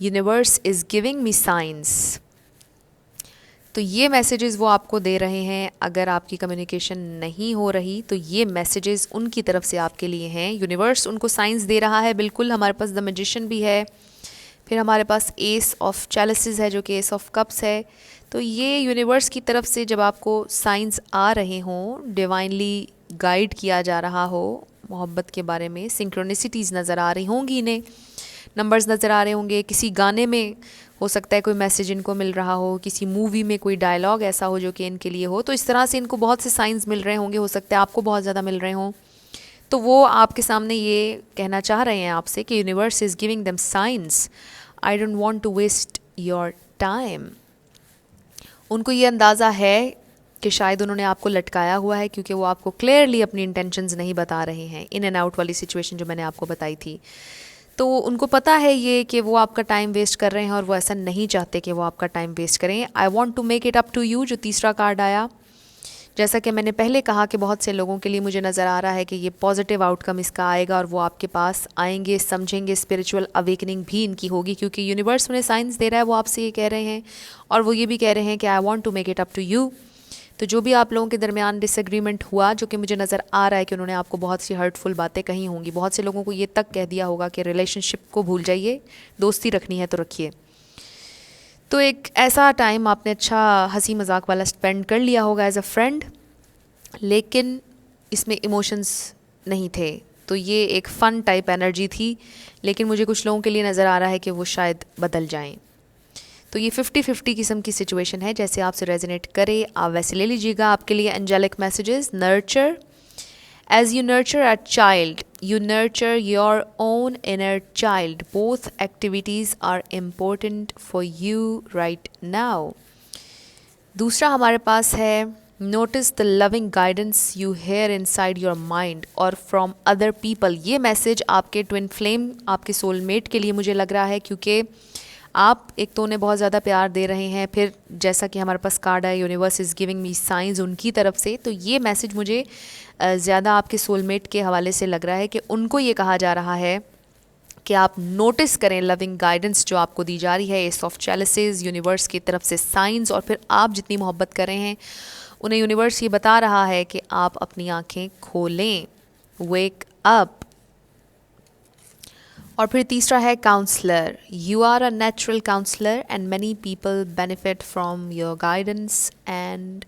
universe is giving me science. तो ये मैसेजेस वो आपको दे रहे हैं। अगर आपकी कम्युनिकेशन नहीं हो रही तो ये मैसेजेस उनकी तरफ से आपके लिए हैं। यूनिवर्स उनको साइंस दे रहा है। बिल्कुल, हमारे पास द मैजिशियन भी है, फिर हमारे पास एस ऑफ चैलिसेस है जो कि एस ऑफ कप्स है। तो ये यूनिवर्स की तरफ से जब आपको साइंस आ रहे हों, डिवाइनली गाइड किया जा रहा हो मोहब्बत के बारे में, सिंक्रोनिसिटीज़ नज़र आ रही होंगी, इन्हें नंबर्स नज़र आ रहे होंगे, किसी गाने में हो सकता है कोई मैसेज इनको मिल रहा हो, किसी मूवी में कोई डायलॉग ऐसा हो जो कि इनके लिए हो। तो इस तरह से इनको बहुत से साइंस मिल रहे होंगे, हो सकता है आपको बहुत ज़्यादा मिल रहे हों। तो वो आपके सामने ये कहना चाह रहे हैं आपसे कि universe is giving them science, I don't want to waste your time. उनको ये अंदाज़ा है कि शायद उन्होंने आपको लटकाया हुआ है, क्योंकि वो आपको क्लियरली अपनी इंटेंशंस नहीं बता रहे हैं। इन एंड आउट वाली सिचुएशन जो मैंने आपको बताई थी, तो उनको पता है ये कि वो आपका टाइम वेस्ट कर रहे हैं और वो ऐसा नहीं चाहते कि वो आपका टाइम वेस्ट करें। I want to make it up to you, जो तीसरा कार्ड आया, जैसा कि मैंने पहले कहा कि बहुत से लोगों के लिए मुझे नज़र आ रहा है कि ये पॉजिटिव आउटकम इसका आएगा और वो आपके पास आएंगे, समझेंगे, स्पिरिचुअल अवेकनिंग भी इनकी होगी, क्योंकि यूनिवर्स उन्हें साइंस दे रहा है, वो आपसे ये कह रहे हैं। और वो ये भी कह रहे हैं कि I want to make it up to you. तो जो भी आप लोगों के दरमियान डिसएग्रीमेंट हुआ, जो कि मुझे नज़र आ रहा है कि उन्होंने आपको बहुत सी हर्टफुल बातें कही होंगी, बहुत से लोगों को ये तक कह दिया होगा कि रिलेशनशिप को भूल जाइए, दोस्ती रखनी है तो रखिए। तो एक ऐसा टाइम आपने अच्छा हंसी मजाक वाला स्पेंड कर लिया होगा एज अ फ्रेंड, लेकिन इसमें इमोशंस नहीं थे। तो ये एक फ़न टाइप एनर्जी थी, लेकिन मुझे कुछ लोगों के लिए नज़र आ रहा है कि वो शायद बदल जाएं। तो ये 50-50 किस्म की सिचुएशन है, जैसे आपसे रेजोनेट करे आप वैसे ले लीजिएगा। आपके लिए angelic messages, nurture, as you nurture a child you nurture your own inner child, both activities are important for you right now. दूसरा हमारे पास है notice the loving guidance you hear inside your mind और from other people. ये message आपके twin flame, आपके soulmate के लिए मुझे लग रहा है, क्योंकि आप एक तो उन्हें बहुत ज़्यादा प्यार दे रहे हैं, फिर जैसा कि हमारे पास कार्ड है universe is giving me science उनकी तरफ से। तो ये मैसेज मुझे ज़्यादा आपके सोलमेट के हवाले से लग रहा है कि उनको ये कहा जा रहा है कि आप नोटिस करें लविंग गाइडेंस जो आपको दी जा रही है, एस ऑफ चैलिसेस, यूनिवर्स की तरफ से साइंस, और फिर आप जितनी मोहब्बत कर रहे हैं उन्हें यूनिवर्स ये बता रहा है कि आप अपनी आंखें खोलें, वेक अप। और फिर तीसरा है counsellor, you are a natural counsellor and many people benefit from your guidance and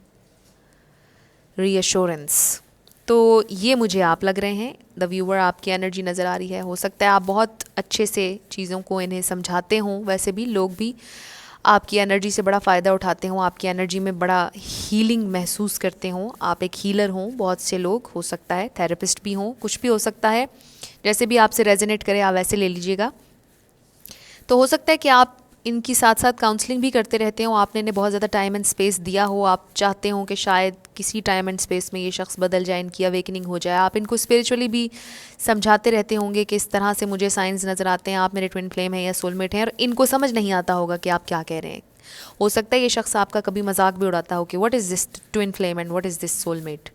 reassurance. तो ये मुझे आप लग रहे हैं, द व्यूअर आपकी एनर्जी नज़र आ रही है। हो सकता है आप बहुत अच्छे से चीज़ों को इन्हें समझाते हों, वैसे भी लोग भी आपकी एनर्जी से बड़ा फ़ायदा उठाते हों, आपकी एनर्जी में बड़ा हीलिंग महसूस करते हों। आप एक हीलर हों, बहुत से लोग, हो सकता है थेरेपिस्ट भी हों, कुछ भी हो सकता है, जैसे भी आपसे रेजोनेट करे आप वैसे ले लीजिएगा। तो हो सकता है कि आप इनकी साथ साथ काउंसलिंग भी करते रहते हो, आपने इन्हें बहुत ज़्यादा टाइम एंड स्पेस दिया हो, आप चाहते हो कि शायद किसी टाइम एंड स्पेस में ये शख्स बदल जाए, इनकी अवेकनिंग हो जाए। आप इनको स्पिरिचुअली भी समझाते रहते होंगे कि इस तरह से मुझे साइंस नज़र आते हैं, आप मेरे ट्विन फ्लेम हैं या सोलमेट हैं, और इनको समझ नहीं आता होगा कि आप क्या कह रहे हैं। हो सकता है ये शख्स आपका कभी मजाक भी उड़ाता हो कि what is this twin flame and what is this soulmate.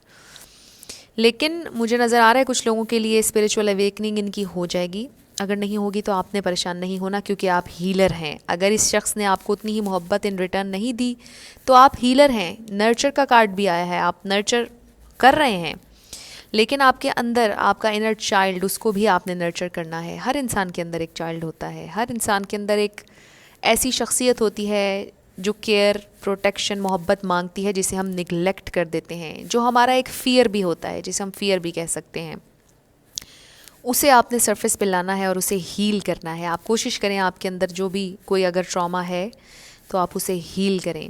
लेकिन मुझे नज़र आ रहा है कुछ लोगों के लिए स्पिरिचुअल अवेकनिंग इनकी हो जाएगी। अगर नहीं होगी तो आपने परेशान नहीं होना, क्योंकि आप हीलर हैं। अगर इस शख्स ने आपको उतनी ही मोहब्बत इन रिटर्न नहीं दी तो आप हीलर हैं। नर्चर का कार्ड भी आया है, आप नर्चर कर रहे हैं, लेकिन आपके अंदर आपका इनर चाइल्ड, उसको भी आपने नर्चर करना है। हर इंसान के अंदर एक चाइल्ड होता है, हर इंसान के अंदर एक ऐसी शख्सियत होती है जो केयर, प्रोटेक्शन, मोहब्बत मांगती है, जिसे हम निगलेक्ट कर देते हैं, जो हमारा एक फ़ियर भी होता है, जिसे हम फ़ियर भी कह सकते हैं। उसे आपने सरफेस पे लाना है और उसे हील करना है। आप कोशिश करें आपके अंदर जो भी कोई अगर ट्रॉमा है तो आप उसे हील करें।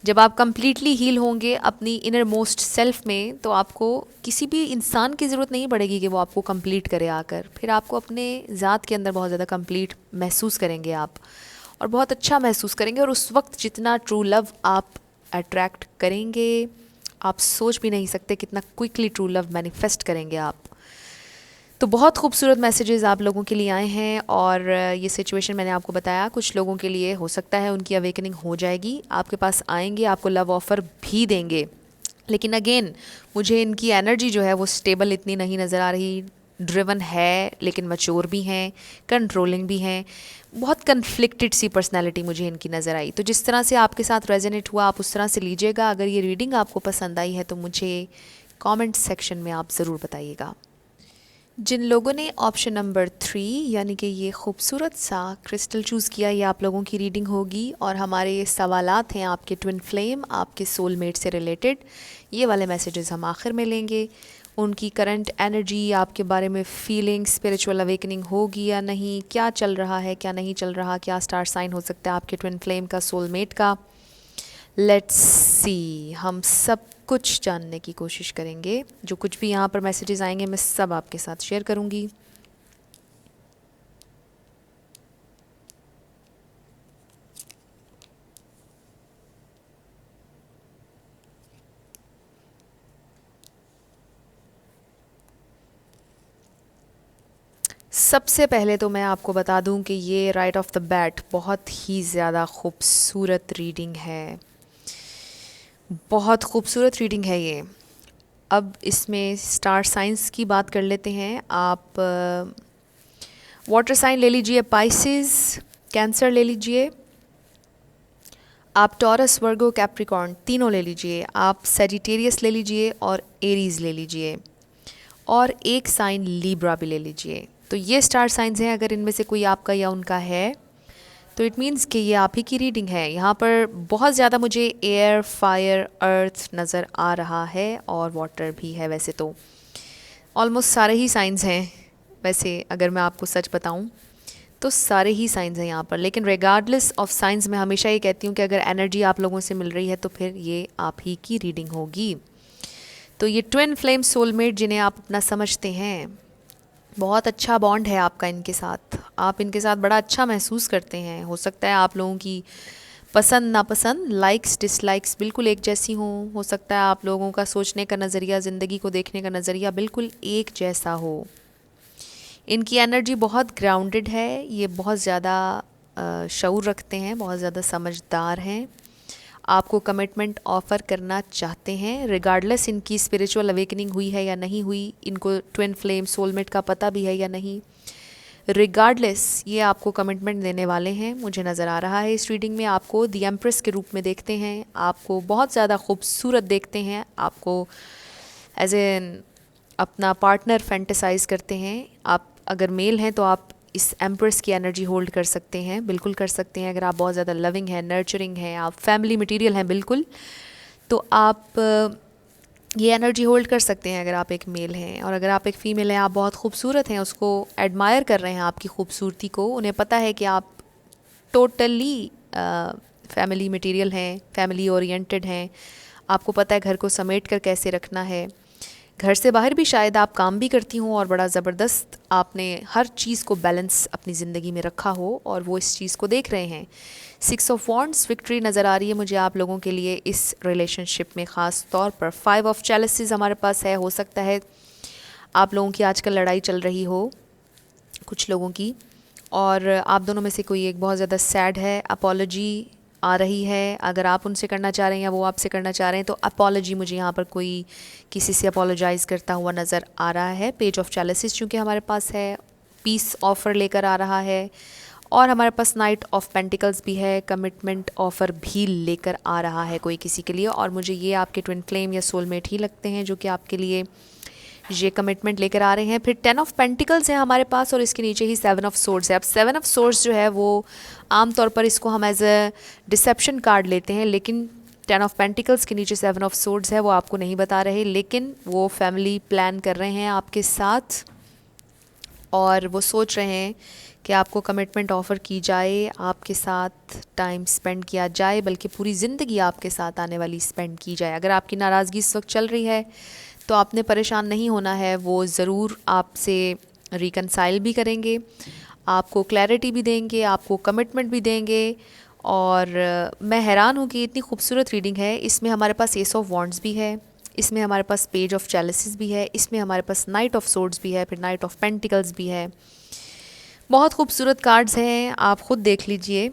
जब आप कंप्लीटली हील होंगे अपनी इनर मोस्ट सेल्फ में, तो आपको किसी भी इंसान की ज़रूरत नहीं पड़ेगी कि वो आपको कंप्लीट करे आकर। फिर आपको अपने ज़ात के अंदर बहुत ज़्यादा कंप्लीट महसूस करेंगे आप, और बहुत अच्छा महसूस करेंगे। और उस वक्त जितना ट्रू लव आप अट्रैक्ट करेंगे, आप सोच भी नहीं सकते कितना क्विकली ट्रू लव मैनिफेस्ट करेंगे आप। तो बहुत खूबसूरत मैसेजेस आप लोगों के लिए आए हैं, और ये सिचुएशन मैंने आपको बताया, कुछ लोगों के लिए हो सकता है उनकी अवेकनिंग हो जाएगी, आपके पास आएंगे, आपको लव ऑफ़र भी देंगे। लेकिन अगेन मुझे इनकी एनर्जी जो है वो स्टेबल इतनी नहीं नज़र आ रही। ड्रिवन है लेकिन मैच्योर भी हैं, कंट्रोलिंग भी हैं, बहुत कन्फ्लिक्टेड सी पर्सनैलिटी मुझे इनकी नज़र आई। तो जिस तरह से आपके साथ रेजोनेट हुआ आप उस तरह से लीजिएगा। अगर ये रीडिंग आपको पसंद आई है तो मुझे कमेंट सेक्शन में आप ज़रूर बताइएगा। जिन लोगों ने ऑप्शन नंबर 3 यानी कि ये खूबसूरत सा क्रिस्टल चूज़ किया, ये आप लोगों की रीडिंग होगी। और हमारे ये सवालात हैं आपके ट्विन फ्लेम, आपके सोलमेट से रिलेटेड। ये वाले मैसेजेस हम आखिर में लेंगे। उनकी करंट एनर्जी, आपके बारे में फीलिंग, स्पिरिचुअल अवेकनिंग होगी या नहीं, क्या चल रहा है क्या नहीं चल रहा, क्या स्टार साइन हो सकता है आपके ट्विन फ्लेम का, सोलमेट का। लेट्स सी, हम सब कुछ जानने की कोशिश करेंगे। जो कुछ भी यहाँ पर मैसेजेस आएंगे मैं सब आपके साथ शेयर करूँगी। सबसे पहले तो मैं आपको बता दूं कि ये राइट ऑफ द बैट बहुत ही ज़्यादा खूबसूरत रीडिंग है, बहुत खूबसूरत रीडिंग है ये। अब इसमें स्टार साइंस की बात कर लेते हैं। आप वाटर साइन ले लीजिए, पाइसेस, कैंसर ले लीजिए, आप टॉरस, वर्गो, कैप्रिकॉर्न तीनों ले लीजिए, आप सेजिटेरियस ले लीजिए और एरीज़ ले लीजिए, और एक साइन लीब्रा भी ले लीजिए। तो ये स्टार साइंस हैं। अगर इनमें से कोई आपका या उनका है तो इट मीन्स कि ये आप ही की रीडिंग है। यहाँ पर बहुत ज़्यादा मुझे एयर, फायर, अर्थ नज़र आ रहा है, और वाटर भी है। वैसे तो ऑलमोस्ट सारे ही साइंस हैं, वैसे अगर मैं आपको सच बताऊँ तो सारे ही साइंस हैं यहाँ पर। लेकिन रिगार्डलेस ऑफ साइंस मैं हमेशा ये कहती हूँ कि अगर एनर्जी आप लोगों से मिल रही है तो फिर ये आप ही की रीडिंग होगी। तो ये ट्विन फ्लेम सोलमेट जिन्हें आप अपना समझते हैं, बहुत अच्छा बॉन्ड है आपका इनके साथ, आप इनके साथ बड़ा अच्छा महसूस करते हैं। हो सकता है आप लोगों की पसंद नापसंद, लाइक्स डिसलाइक्स बिल्कुल एक जैसी हों। हो सकता है आप लोगों का सोचने का नज़रिया, ज़िंदगी को देखने का नज़रिया बिल्कुल एक जैसा हो। इनकी एनर्जी बहुत ग्राउंडेड है, ये बहुत ज़्यादा शऊर रखते हैं, बहुत ज़्यादा समझदार हैं, आपको कमिटमेंट ऑफ़र करना चाहते हैं। रिगार्डलेस इनकी स्पिरिचुअल अवेकनिंग हुई है या नहीं हुई, इनको ट्विन फ्लेम सोलमेट का पता भी है या नहीं, रिगार्डलेस ये आपको कमिटमेंट देने वाले हैं। मुझे नज़र आ रहा है इस रीडिंग में आपको दी एम्प्रेस के रूप में देखते हैं, आपको बहुत ज़्यादा खूबसूरत देखते हैं, आपको एज एन अपना पार्टनर फैंटेसाइज करते हैं। आप अगर मेल हैं तो आप इस एम्प्रेस की एनर्जी होल्ड कर सकते हैं, बिल्कुल कर सकते हैं। अगर आप बहुत ज़्यादा लविंग हैं, नर्चरिंग हैं, आप फैमिली मटेरियल हैं बिल्कुल, तो आप ये एनर्जी होल्ड कर सकते हैं अगर आप एक मेल हैं। और अगर आप एक फ़ीमेल हैं, आप बहुत खूबसूरत हैं, उसको एडमायर कर रहे हैं आपकी खूबसूरती को, उन्हें पता है कि आप टोटली फैमिली मटेरियल हैं, फैमिली ओरिएंटेड हैं, आपको पता है घर को समेट कर कैसे रखना है। घर से बाहर भी शायद आप काम भी करती हों और बड़ा ज़बरदस्त आपने हर चीज़ को बैलेंस अपनी ज़िंदगी में रखा हो, और वो इस चीज़ को देख रहे हैं। 6 ऑफ वॉन्ड्स विक्ट्री नज़र आ रही है मुझे आप लोगों के लिए इस रिलेशनशिप में ख़ास तौर पर। 5 ऑफ चैलेसिस हमारे पास है। हो सकता है आप लोगों की आजकल लड़ाई चल रही हो कुछ लोगों की, और आप दोनों में से कोई एक बहुत ज़्यादा सैड है। अपॉलॉजी आ रही है, अगर आप उनसे करना चाह रहे हैं या वो आपसे करना चाह रहे हैं तो अपॉलॉजी, मुझे यहाँ पर कोई किसी से अपॉलोजाइज़ करता हुआ नज़र आ रहा है। पेज ऑफ चैलेसिस चूँकि हमारे पास है, पीस ऑफ़र लेकर आ रहा है, और हमारे पास नाइट ऑफ पेंटिकल्स भी है, कमिटमेंट ऑफ़र भी लेकर आ रहा है कोई किसी के लिए। और मुझे ये आपके ट्विन फ्लेम या सोलमेट ही लगते हैं जो कि आपके लिए ये कमिटमेंट लेकर आ रहे हैं। फिर 10 ऑफ पेंटिकल्स है हमारे पास, और इसके नीचे ही 7 ऑफ सोर्ड्स है। अब 7 ऑफ सोर्ड्स जो है वो आमतौर पर इसको हम एज अ डिसेप्शन कार्ड लेते हैं, लेकिन 10 ऑफ पेंटिकल्स के नीचे 7 ऑफ सोर्ड्स है, वो आपको नहीं बता रहे, लेकिन वो फैमिली प्लान कर रहे हैं आपके साथ, और वो सोच रहे हैं कि आपको कमिटमेंट ऑफ़र की जाए, आपके साथ टाइम स्पेंड किया जाए, बल्कि पूरी ज़िंदगी आपके साथ आने वाली स्पेंड की जाए। अगर आपकी नाराज़गी इस वक्त चल रही है तो आपने परेशान नहीं होना है, वो ज़रूर आपसे रिकनसाइल भी करेंगे, आपको क्लैरिटी भी देंगे, आपको कमिटमेंट भी देंगे। और मैं हैरान हूँ कि इतनी खूबसूरत रीडिंग है। इसमें हमारे पास एस ऑफ वॉन्ड्स भी है, इसमें हमारे पास पेज ऑफ चैलिसेस भी है, इसमें हमारे पास नाइट ऑफ सोर्ड्स भी है, फिर नाइट ऑफ पेंटिकल्स भी है। बहुत खूबसूरत कार्ड्स हैं, आप ख़ुद देख लीजिए,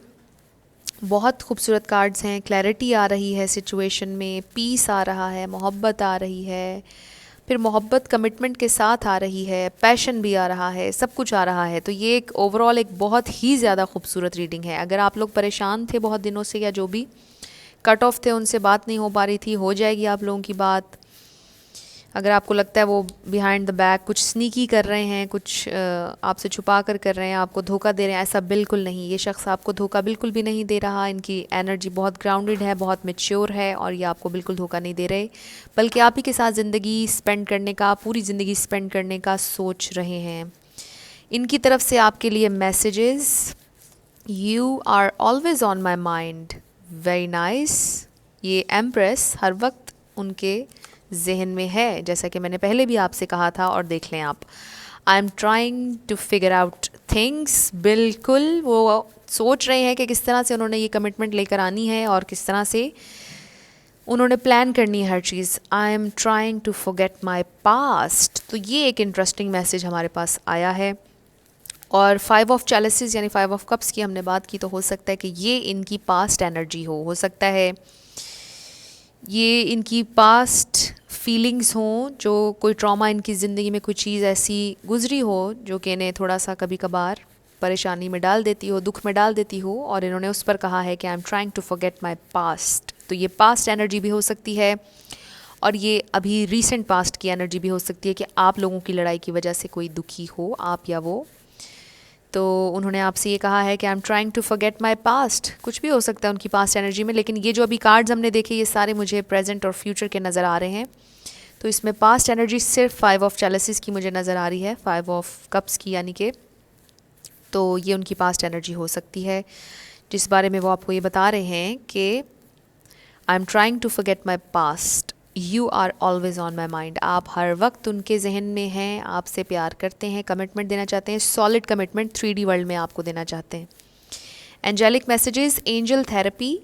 बहुत खूबसूरत कार्ड्स हैं। क्लैरिटी आ रही है सिचुएशन में, पीस आ रहा है, मोहब्बत आ रही है, फिर मोहब्बत कमिटमेंट के साथ आ रही है, पैशन भी आ रहा है, सब कुछ आ रहा है। तो ये एक ओवरऑल एक बहुत ही ज़्यादा खूबसूरत रीडिंग है। अगर आप लोग परेशान थे बहुत दिनों से, या जो भी कट ऑफ थे उनसे बात नहीं हो पा रही थी, हो जाएगी आप लोगों की बात। अगर आपको लगता है वो बिहाइंड द बैक कुछ स्नीकी कर रहे हैं, कुछ आपसे छुपा कर रहे हैं, आपको धोखा दे रहे हैं, ऐसा बिल्कुल नहीं। ये शख्स आपको धोखा बिल्कुल भी नहीं दे रहा। इनकी एनर्जी बहुत ग्राउंडेड है, बहुत मैच्योर है, और ये आपको बिल्कुल धोखा नहीं दे रहे, बल्कि आप ही के साथ ज़िंदगी स्पेंड करने का, पूरी ज़िंदगी स्पेंड करने का सोच रहे हैं। इनकी तरफ से आपके लिए messages, you are always on my mind, very nice. ये एम्प्रेस हर वक्त उनके जहन में है, जैसा कि मैंने पहले भी आपसे कहा था। और देख लें आप, I am trying to figure out things, बिल्कुल वो सोच रहे हैं कि किस तरह से उन्होंने ये कमिटमेंट लेकर आनी है और किस तरह से उन्होंने प्लान करनी है हर चीज़। I am trying to forget my past, तो ये एक इंटरेस्टिंग मैसेज हमारे पास आया है। और 5 ऑफ चैलिसेस यानी 5 ऑफ कप्स की हमने बात की, तो हो सकता है कि ये इनकी पास्ट एनर्जी हो सकता है ये इनकी पास्ट फीलिंग्स हों, जो कोई ट्रॉमा इनकी ज़िंदगी में कोई चीज़ ऐसी गुजरी हो जो कि इन्हें थोड़ा सा कभी कभार परेशानी में डाल देती हो, दुख में डाल देती हो, और इन्होंने उस पर कहा है कि I am trying to forget my past. तो ये पास्ट एनर्जी भी हो सकती है, और ये अभी रीसेंट पास्ट की एनर्जी भी हो सकती है कि आप लोगों की लड़ाई की वजह से कोई दुखी हो, आप या वो। तो उन्होंने आपसे ये कहा है कि I am trying to forget my past. कुछ भी हो सकता है उनकी पास्ट एनर्जी में, लेकिन ये जो अभी कार्ड्स हमने देखे ये सारे मुझे प्रेजेंट और फ्यूचर के नज़र आ रहे हैं। तो इसमें पास्ट एनर्जी सिर्फ 5 ऑफ चैलिसेस की मुझे नज़र आ रही है, 5 ऑफ कप्स की यानी कि। तो ये उनकी पास्ट एनर्जी हो सकती है, जिस बारे में वो आपको ये बता रहे हैं कि I am trying to forget my past, you are always on my mind. आप हर वक्त उनके जहन में हैं, आपसे प्यार करते हैं, कमिटमेंट देना चाहते हैं, सॉलिड कमिटमेंट 3D वर्ल्ड में आपको देना चाहते हैं। Angelic messages, angel therapy,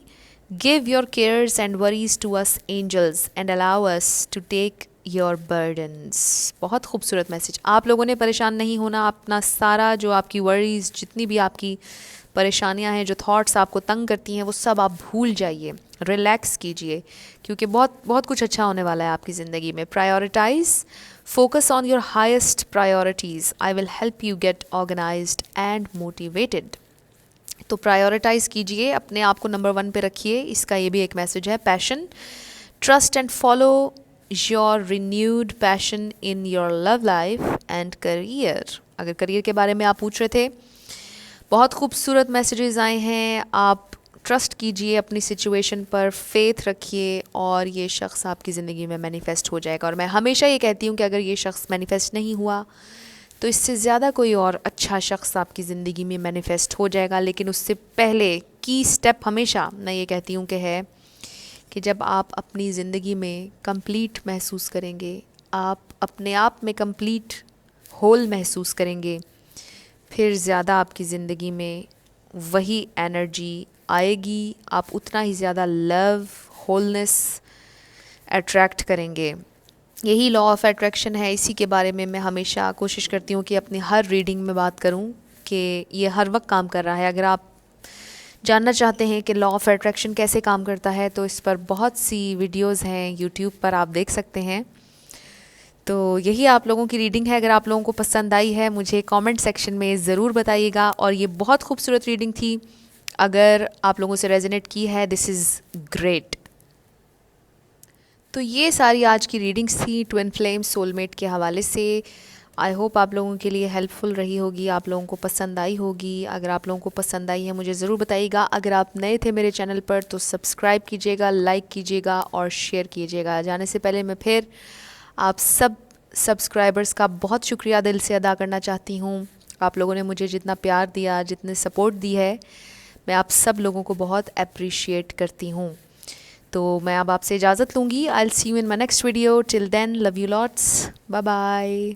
give your cares and worries to us angels and allow us to take your burdens. बहुत खूबसूरत मैसेज। आप लोगों ने परेशान नहीं होना, अपना सारा जो आपकी वरीज, जितनी भी आपकी परेशानियां हैं, जो थॉट्स आपको तंग करती हैं, वो सब आप भूल जाइए, रिलैक्स कीजिए, क्योंकि बहुत बहुत कुछ अच्छा होने वाला है आपकी ज़िंदगी में। Prioritise, focus on your highest priorities, I will help you get organised and motivated. तो प्रायोरिटाइज़ कीजिए, अपने आप को नंबर 1 पे रखिए। इसका ये भी एक मैसेज है। Passion, trust and follow your renewed passion in your love life and career. अगर करियर के बारे में आप पूछ रहे थे, बहुत खूबसूरत मैसेजेस आए हैं। आप ट्रस्ट कीजिए अपनी सिचुएशन पर, फेथ रखिए, और ये शख्स आपकी ज़िंदगी में मैनिफेस्ट हो जाएगा। और मैं हमेशा ये कहती हूँ कि अगर ये शख्स मैनिफेस्ट नहीं हुआ तो इससे ज़्यादा कोई और अच्छा शख्स आपकी ज़िंदगी में मैनिफेस्ट हो जाएगा। लेकिन उससे पहले की स्टेप हमेशा मैं ये कहती हूँ कि है कि जब आप अपनी ज़िंदगी में कंप्लीट महसूस करेंगे, आप अपने आप में कंप्लीट होल महसूस करेंगे, फिर ज़्यादा आपकी ज़िंदगी में वही एनर्जी आएगी, आप उतना ही ज़्यादा लव, होलनेस अट्रैक्ट करेंगे। यही लॉ ऑफ अट्रैक्शन है। इसी के बारे में मैं हमेशा कोशिश करती हूँ कि अपनी हर रीडिंग में बात करूँ कि ये हर वक्त काम कर रहा है। अगर आप जानना चाहते हैं कि लॉ ऑफ अट्रैक्शन कैसे काम करता है, तो इस पर बहुत सी वीडियोस हैं यूट्यूब पर, आप देख सकते हैं। तो यही आप लोगों की रीडिंग है। अगर आप लोगों को पसंद आई है, मुझे कमेंट सेक्शन में ज़रूर बताइएगा। और ये बहुत खूबसूरत रीडिंग थी। अगर आप लोगों से रेजोनेट की है, दिस इज़ ग्रेट। तो ये सारी आज की रीडिंग्स थी ट्विन फ्लेम सोलमेट के हवाले से। आई होप आप लोगों के लिए हेल्पफुल रही होगी, आप लोगों को पसंद आई होगी। अगर आप लोगों को पसंद आई है, मुझे ज़रूर बताइएगा। अगर आप नए थे मेरे चैनल पर तो सब्सक्राइब कीजिएगा, लाइक कीजिएगा और शेयर कीजिएगा। जाने से पहले मैं फिर आप सब सब्सक्राइबर्स का बहुत शुक्रिया दिल से अदा करना चाहती हूँ। आप लोगों ने मुझे जितना प्यार दिया, जितने सपोर्ट दी है, मैं आप सब लोगों को बहुत अप्रिशिएट करती हूँ। तो मैं अब आपसे इजाज़त लूँगी। I will see you in my next video. Till then, love you lots, bye bye.